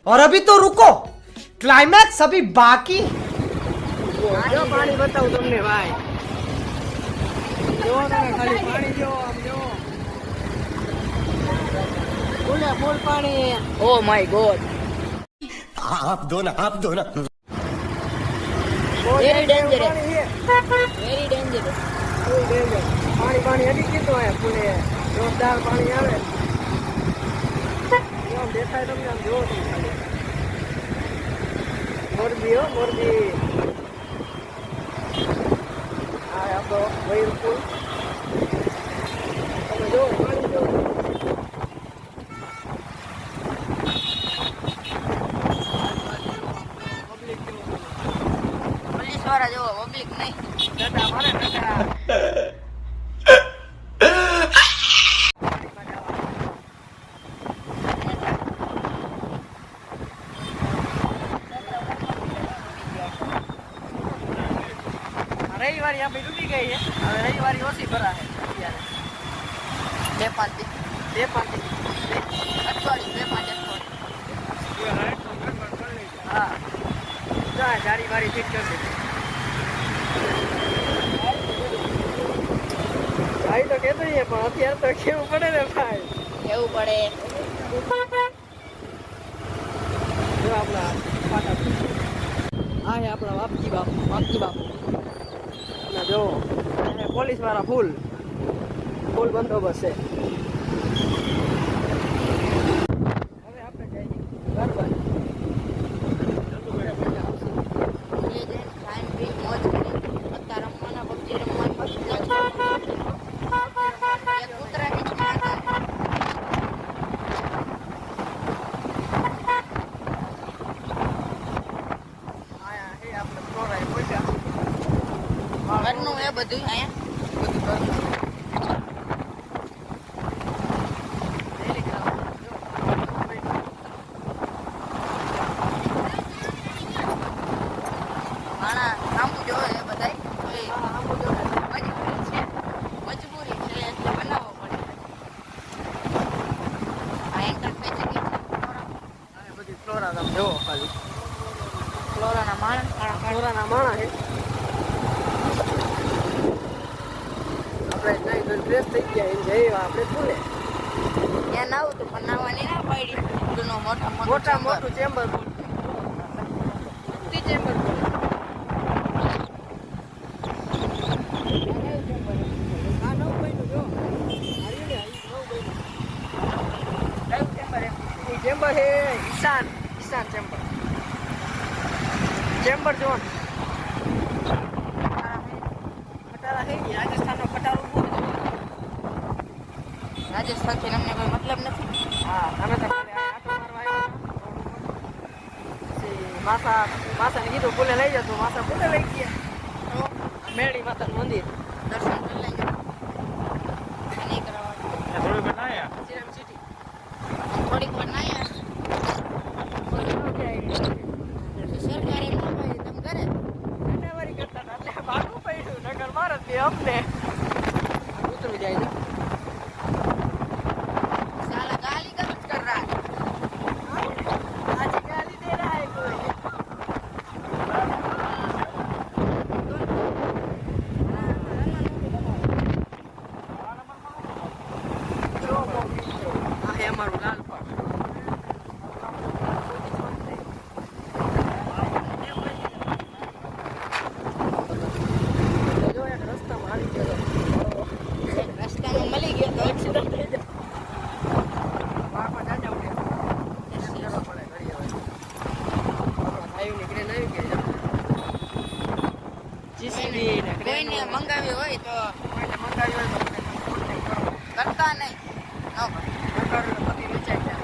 और अभी तो रुको, क्लाइमैक्स अभी बाकी। पानी बताऊं तुमने भाई, जो खाली पानी जो आम जो फूल पानी। ओ माय गॉड, आप दो ना, आप दो ना। Very danger, very danger, full danger. पानी पानी अभी कितो है फूले जोरदार पानी आवे। जो देखाय તમને આમ જો તમે ખાલી મોરબી હો મોરબી। આ આપણો વૈર પુલ તમે જો પાણી જો। પોલીસ વાળા જો પબ્લિક નહીં ડટા મારે ડટા। रविवार यहाँ पे डूबी गई है, रविवार ओसी भरा है हाँ जारी वारी फिट कर दी भाई। तो कहते ही है पर अत्यार तो केवू पड़े रे भाई, केवू पड़े। जो अपना पाटा आ है अपना वापकी बापू जो पुलिस वाला फूल बंदोबस्त है। હવે આપણે જઈએ ઘર બાજુ। ઘરનું એ બધું અહીંયા મજબૂરી છે એટલે બનાવવો પડે। બધી ફ્લોરા તમે જોવો ખાલી ફ્લોરાના માણસ છે। આપણે ડ્રેસ થઈ ગયા જઈએ આપણે ફૂલે ત્યાં નાવું તો પણ નાવાની ના પાડી। મોટું ચેમ્બર ચેમ્બર चेम्बर है ईशान चेम्बर जोन खटारा है राजस्थान नो खटारो राजस्थान से हमने कोई मतलब नहीं। हाँ हमें तो आटो मारवा मासा ने कीधुं पुले लई जतो मासा पुले लई गया तो मेड़ी माता मंदिर दर्शन कर लेंगे। नहीं करवा थोड़ी बनाया सिरम सिटी थोड़ी बनाया सरकारी ना भाई तुम करे टटावारी करता था એટલે ભાગવું પડ્યું નગર મારત દે અમને ઉતરી જાય ને साला गाली गलत कर रहा है। आज गाली दे रहा है कोई। આ હે અમારું લાલપટ જો એક રસ્તામાં આવી ગયો રસ્તામાં મળી ગયો તો એક્સિડન્ટ થઈ જાય। કોઈને મંગાવી હોય તો કરતા નહીં બધી વેચાઈ જાય।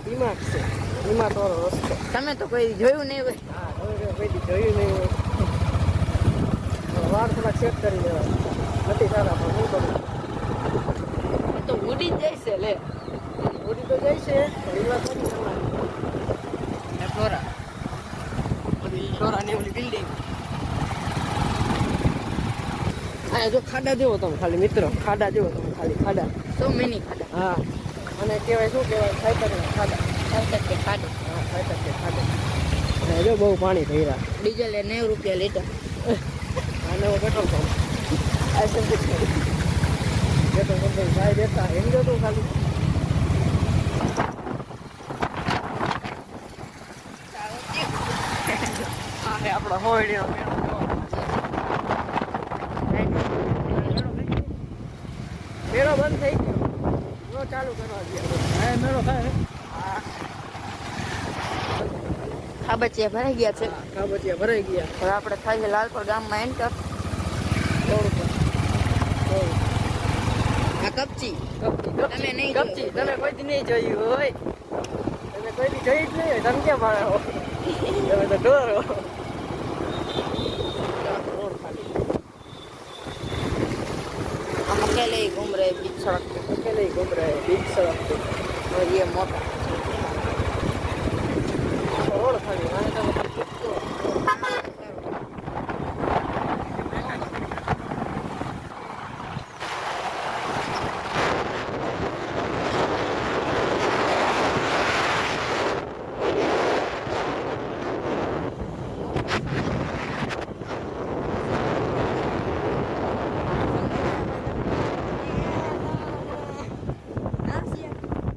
ડીમાર્ટ વાળો રસ્તો તમે તો કોઈ જોયું નહીં હોય। હા કોઈ જોયું નહીં હોય। વાળ થોડા ચેક કરી લેવા નથી સારા પણ શું કરું તો ઉડી જ જાય છે લે ઉડી તો જાય છે પણ વાત નથી કરવાની ને ફ્લોરા બધી ફ્લોરાની ઓલી બિલ્ડિંગ આ જો ખાડા જેવો તમે ખાલી મિત્રો ખાડા જેવો તમે ખાલી ખાડા સો મિની ખાડા હા અને કહેવાય શું કહેવાય ખાઈતરના ખાડા ખાતર કે ખાડો હા ખાઈતર કે ખાડા અને જો બહુ પાણી થઈ રહ્યા ડીઝલ એ 90 રૂપિયા લીટર આને હું પેટ્રોલ પંપ આ સમજી પેટ્રોલ પંપ ભાઈ દેતા એમ જો તું ખાલી આ હે આપણો હોળીનો મેળો મેળો બંધ થઈ ગયો નો ચાલુ કરવા દે હા મેળો થાય ખાબચિયા ભરાઈ ગયા છે કાબચિયા ભરાઈ ગયા હવે આપણે થાય છે લાલપુર ગામમાં એન્ટર આ કપચી તમે નહીં કપચી તમે કોઈ દી નહીં જોયું હોય તમે કોઈ દી જોઈ જ નહીં હોય તમે ક્યાં ભાડે હો તમે તો ડોરો हम अकेले ही घूम रहे बीच सड़क पे अकेले ही घूम रहे हैं बीच सड़क पे और ये मोटा रोड खाली आने का मतलब